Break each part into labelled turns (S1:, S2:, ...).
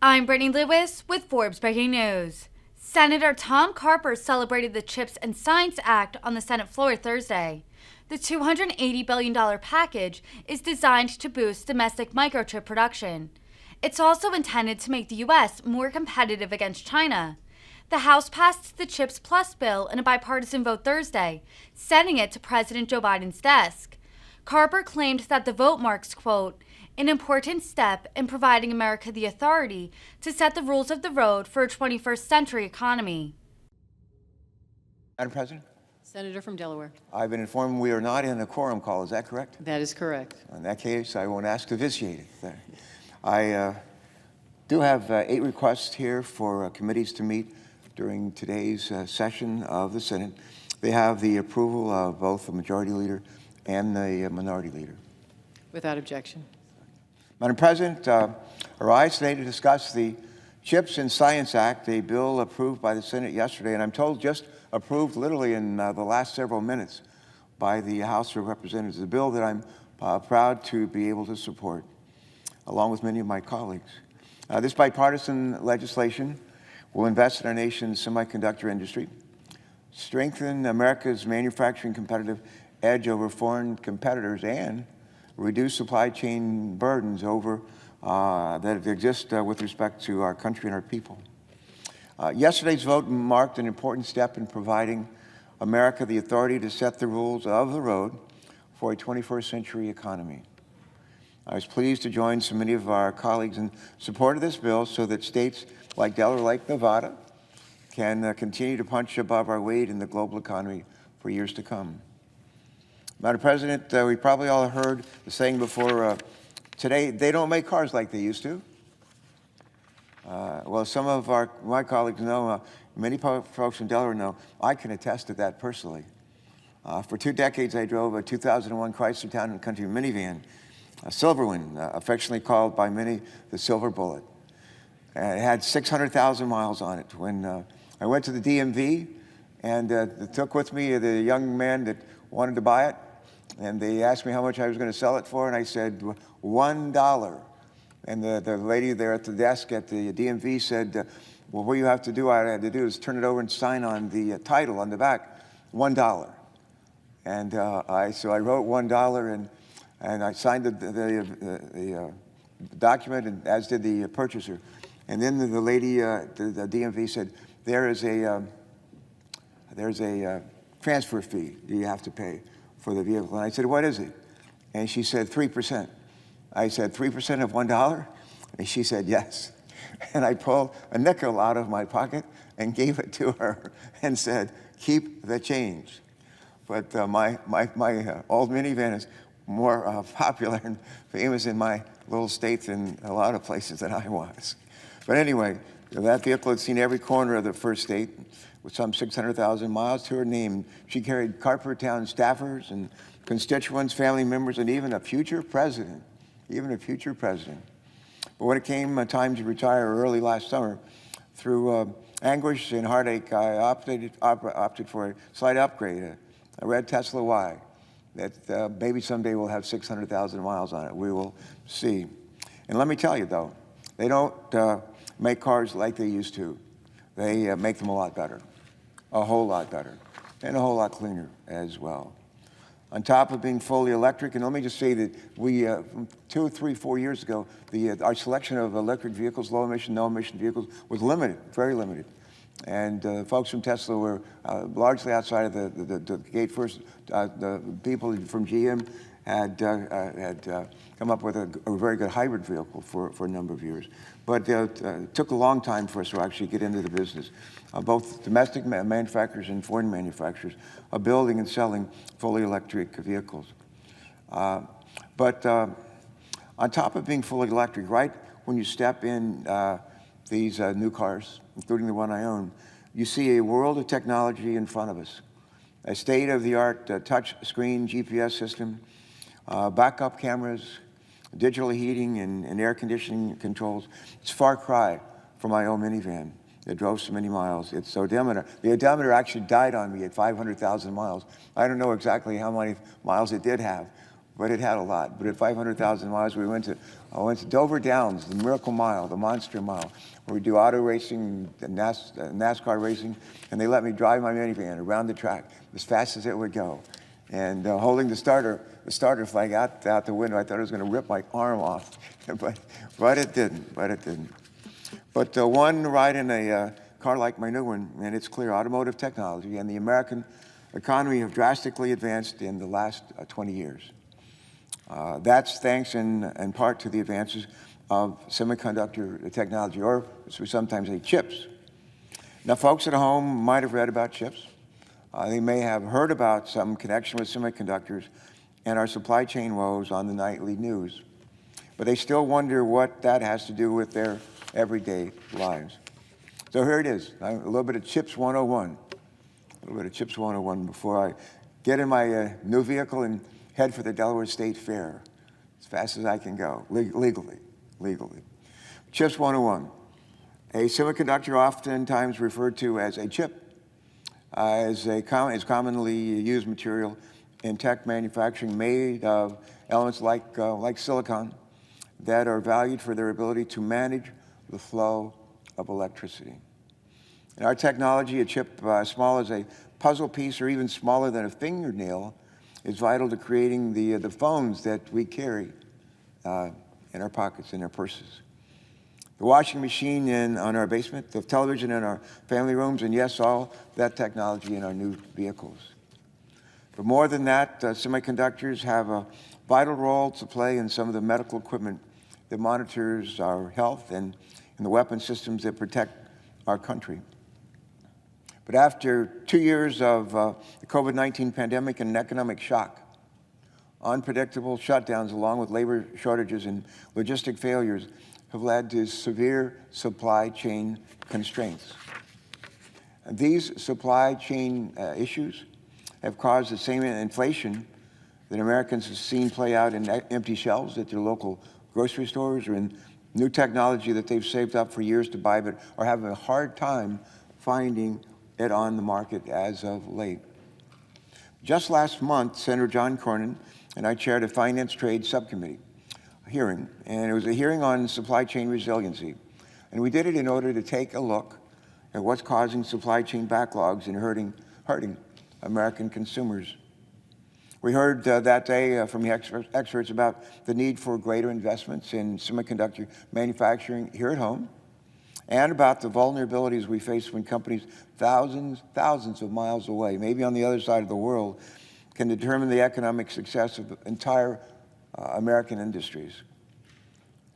S1: I'm Brittany Lewis with Forbes Breaking News. Senator Tom Carper celebrated the CHIPS and Science Act on the Senate floor Thursday. The $280 billion package is designed to boost domestic microchip production. It's also intended to make the U.S. more competitive against China. The House passed the CHIPS Plus bill in a bipartisan vote Thursday, sending it to President Joe Biden's desk. Carper claimed that the vote marks, quote, an important step in providing America the authority to set the rules of the road for a 21st century economy.
S2: Madam President?
S3: Senator from Delaware.
S2: I've been informed we are not in a quorum call. Is that correct?
S3: That is correct.
S2: In that case, I won't ask to vitiate it. I do have 8 requests here for committees to meet during today's session of the Senate. They have the approval of both the Majority Leader and the Minority Leader.
S3: Without objection.
S2: Madam President, I rise today to discuss the CHIPS and Science Act, a bill approved by the Senate yesterday, and I'm told just approved literally in the last several minutes by the House of Representatives, a bill that I'm proud to be able to support, along with many of my colleagues. This bipartisan legislation will invest in our nation's semiconductor industry, strengthen America's manufacturing competitive edge over foreign competitors, and reduce supply chain burdens over that exist with respect to our country and our people. Yesterday's vote marked an important step in providing America the authority to set the rules of the road for a 21st century economy. I was pleased to join so many of our colleagues in support of this bill so that states like Delaware, like Nevada, can continue to punch above our weight in the global economy for years to come. Madam President, we probably all heard the saying before, today they don't make cars like they used to. Well, some of my colleagues know, many folks in Delaware know, I can attest to that personally. For 2 decades, I drove a 2001 Chrysler Town & Country minivan, a silver one, affectionately called by many the Silver Bullet. It had 600,000 miles on it. When I went to the DMV and took with me the young man that wanted to buy it, and they asked me how much I was going to sell it for, and I said $1. And the lady there at the desk at the DMV said, well, what you have to do, all I had to do is turn it over and sign on the title on the back, $1. And so I wrote $1, and I signed the document, and as did the purchaser. And then the lady at the DMV said, there's a transfer fee that you have to pay for the vehicle. And I said, what is it? And she said, 3%. I said, 3% of $1? And she said, yes. And I pulled a nickel out of my pocket and gave it to her and said, keep the change. But my old minivan is more popular and famous in my little state than a lot of places that I was. But anyway, that vehicle had seen every corner of the first state with some 600,000 miles to her name. She carried Carper town staffers and constituents, family members, and even a future president. But when it came time to retire early last summer, through anguish and heartache, I opted for a slight upgrade, a red Tesla Y, that maybe someday will have 600,000 miles on it. We will see. And let me tell you, though, they don't make cars like they used to. They make them a lot better, a whole lot better, and a whole lot cleaner as well. On top of being fully electric, and let me just say that we, 2, 3, 4 years ago, our selection of electric vehicles, low emission, no emission vehicles, was limited, very limited. And folks from Tesla were largely outside of the gate first. The people from GM had come up with a very good hybrid vehicle for a number of years. But it took a long time for us to actually get into the business. Both domestic manufacturers and foreign manufacturers are building and selling fully electric vehicles. But on top of being fully electric, right when you step in these new cars, including the one I own, you see a world of technology in front of us. A state-of-the-art touch screen GPS system, backup cameras, digital heating and air conditioning controls. It's a far cry from my old minivan that drove so many miles. Its odometer, the odometer actually died on me at 500,000 miles. I don't know exactly how many miles it did have, but it had a lot. But at 500,000 miles, I went to Dover Downs, the Miracle Mile, the Monster Mile, where we do auto racing, NASCAR racing, and they let me drive my minivan around the track as fast as it would go. And holding the starter flag out the window, I thought it was going to rip my arm off, but it didn't. But one ride in a car like my new one, and it's clear automotive technology and the American economy have drastically advanced in the last 20 years. That's thanks in part to the advances of semiconductor technology, or as we sometimes say, chips. Now, folks at home might have read about chips. They may have heard about some connection with semiconductors and our supply chain woes on the nightly news. But they still wonder what that has to do with their everyday lives. So here it is, a little bit of Chips 101. A little bit of Chips 101 before I get in my new vehicle and head for the Delaware State Fair as fast as I can go, legally. Chips 101. A semiconductor, oftentimes referred to as a chip, is commonly used material in tech manufacturing made of elements like silicon that are valued for their ability to manage the flow of electricity. In our technology, a chip as small as a puzzle piece or even smaller than a fingernail is vital to creating the phones that we carry in our pockets, in our purses. The washing machine on our basement, the television in our family rooms, and yes, all that technology in our new vehicles. But more than that, semiconductors have a vital role to play in some of the medical equipment that monitors our health and the weapon systems that protect our country. But after 2 years of the COVID-19 pandemic and an economic shock, unpredictable shutdowns along with labor shortages and logistic failures have led to severe supply chain constraints. And these supply chain issues have caused the same inflation that Americans have seen play out in empty shelves at their local grocery stores or in new technology that they've saved up for years to buy but are having a hard time finding it on the market as of late. Just last month, Senator John Cornyn and I chaired a Finance Trade Subcommittee hearing, and it was a hearing on supply chain resiliency. And we did it in order to take a look at what's causing supply chain backlogs and hurting American consumers. We heard that day from the experts about the need for greater investments in semiconductor manufacturing here at home, and about the vulnerabilities we face when companies thousands of miles away, maybe on the other side of the world, can determine the economic success of entire American industries.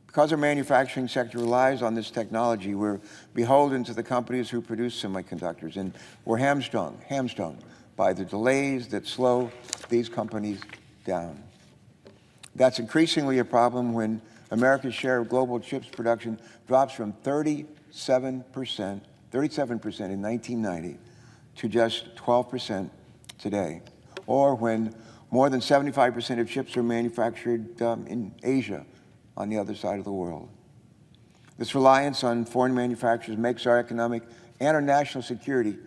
S2: Because our manufacturing sector relies on this technology, we're beholden to the companies who produce semiconductors, and we're hamstrung by the delays that slow these companies down. That's increasingly a problem when America's share of global chips production drops from 37% in 1990 to just 12% today, or when more than 75% of chips are manufactured in Asia on the other side of the world. This reliance on foreign manufacturers makes our economic and our national security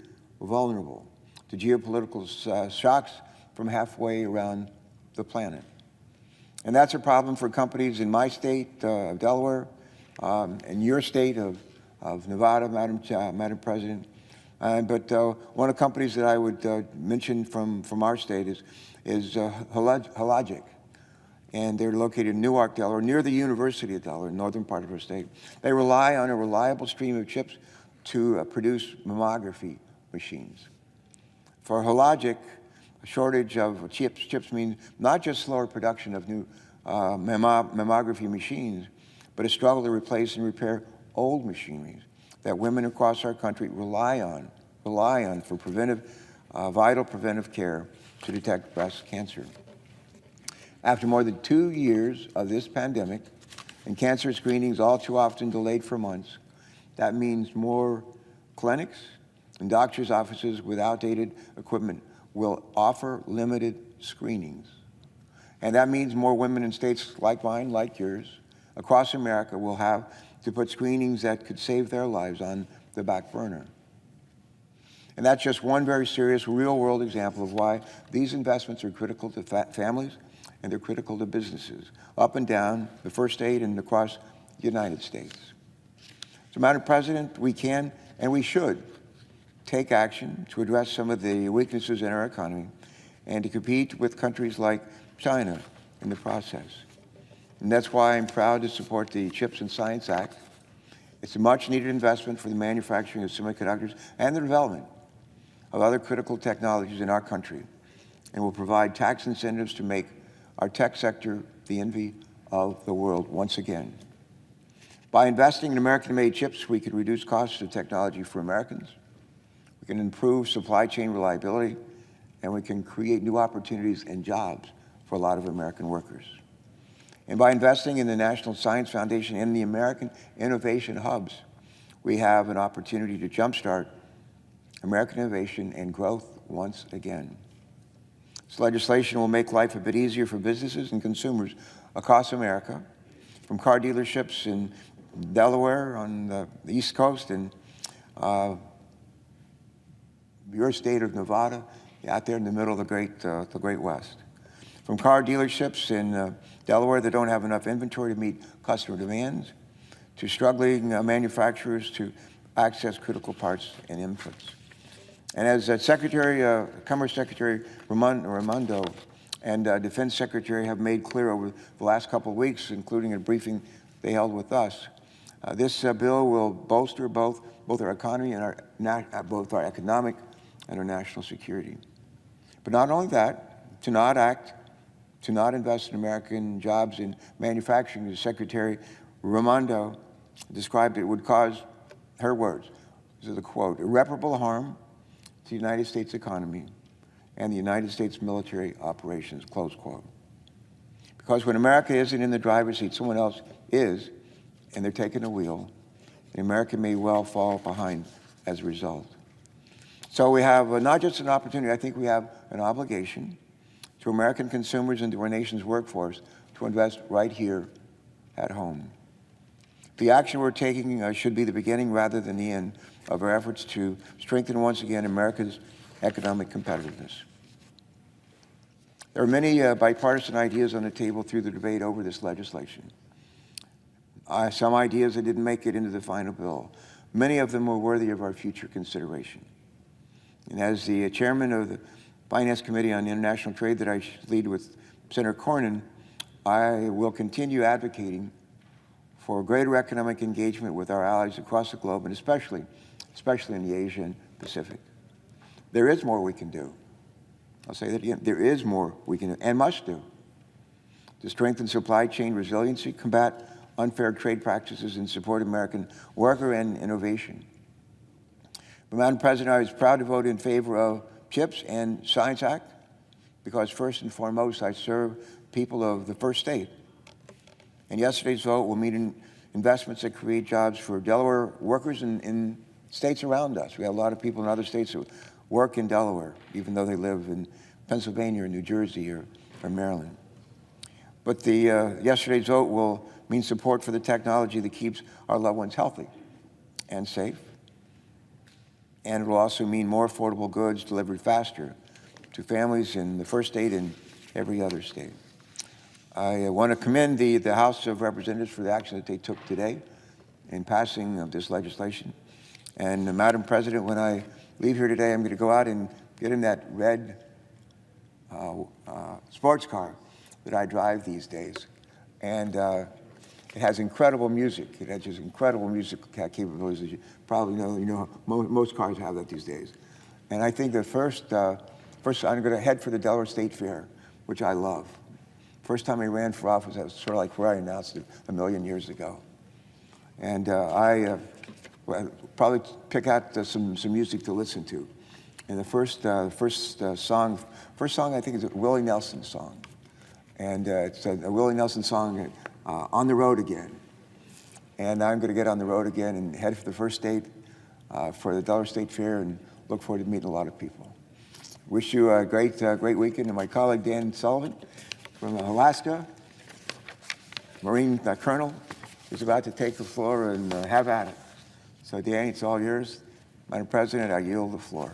S2: vulnerable to geopolitical shocks from halfway around the planet. And that's a problem for companies in my state of Delaware, and your state of Nevada, Madam President. But one of the companies that I would mention from our state is Hologic. And they're located in Newark, Delaware, near the University of Delaware, northern part of our state. They rely on a reliable stream of chips to produce mammography machines. For Hologic, a shortage of chips means not just slower production of new mammography machines, but a struggle to replace and repair old machineries that women across our country rely on for vital preventive care to detect breast cancer. After more than 2 years of this pandemic and cancer screenings all too often delayed for months, that means more clinics and doctors' offices with outdated equipment will offer limited screenings. And that means more women in states like mine, like yours, across America will have to put screenings that could save their lives on the back burner. And that's just one very serious real-world example of why these investments are critical to families and they're critical to businesses up and down the first state and across the United States. So, Madam President, we can and we should take action to address some of the weaknesses in our economy and to compete with countries like China in the process. And that's why I'm proud to support the CHIPS and Science Act. It's a much-needed investment for the manufacturing of semiconductors and the development of other critical technologies in our country, and will provide tax incentives to make our tech sector the envy of the world once again. By investing in American-made chips, we can reduce costs of technology for Americans, we can improve supply chain reliability, and we can create new opportunities and jobs for a lot of American workers. And by investing in the National Science Foundation and the American Innovation Hubs, we have an opportunity to jumpstart American innovation and growth once again. This legislation will make life a bit easier for businesses and consumers across America, from car dealerships in Delaware on the East Coast and your state of Nevada, out there in the middle of the Great West. From car dealerships in Delaware that don't have enough inventory to meet customer demands, to struggling manufacturers to access critical parts and inputs. And as Commerce Secretary Raimondo and Defense Secretary have made clear over the last couple of weeks, including a briefing they held with us, this bill will bolster both our economy and both our economic and our national security. But not only that, to not invest in American jobs in manufacturing, as Secretary Raimondo described it, would cause, her words, this is a quote, irreparable harm to the United States economy and the United States military operations, close quote. Because when America isn't in the driver's seat, someone else is, and they're taking the wheel, and America may well fall behind as a result. So we have not just an opportunity, I think we have an obligation to American consumers and to our nation's workforce to invest right here at home. The action we're taking should be the beginning rather than the end of our efforts to strengthen once again America's economic competitiveness. There are many bipartisan ideas on the table through the debate over this legislation. Some ideas that didn't make it into the final bill. Many of them were worthy of our future consideration. And as the chairman of the Finance Committee on International Trade that I lead with Senator Cornyn, I will continue advocating for greater economic engagement with our allies across the globe, and especially in the Asia and Pacific. There is more we can do. I'll say that again. There is more we can do and must do to strengthen supply chain resiliency, combat unfair trade practices, and support American worker and innovation. But, Madam President, I was proud to vote in favor of CHIPS and Science Act because, first and foremost, I serve people of the first state. And yesterday's vote will mean investments that create jobs for Delaware workers in states around us. We have a lot of people in other states who work in Delaware, even though they live in Pennsylvania or New Jersey or Maryland. But yesterday's vote will mean support for the technology that keeps our loved ones healthy and safe. And it will also mean more affordable goods delivered faster to families in the first state and every other state. I want to commend the House of Representatives for the action that they took today in passing of this legislation. And Madam President, when I leave here today, I'm going to go out and get in that red sports car that I drive these days. And it has incredible music. It has just incredible music capabilities, as you probably know. You know, most cars have that these days. And I think the first I'm going to head for the Delaware State Fair, which I love. First time I ran for office, that was sort of like where I announced it a million years ago. And I probably pick out some music to listen to. And the first song I think is a Willie Nelson song. And it's a Willie Nelson song, On the Road Again. And I'm going to get on the road again and head for the first state for the Delaware State Fair and look forward to meeting a lot of people. Wish you a great weekend. And my colleague Dan Sullivan from Alaska, Marine Colonel, is about to take the floor and have at it. So Dan, it's all yours. Madam President, I yield the floor.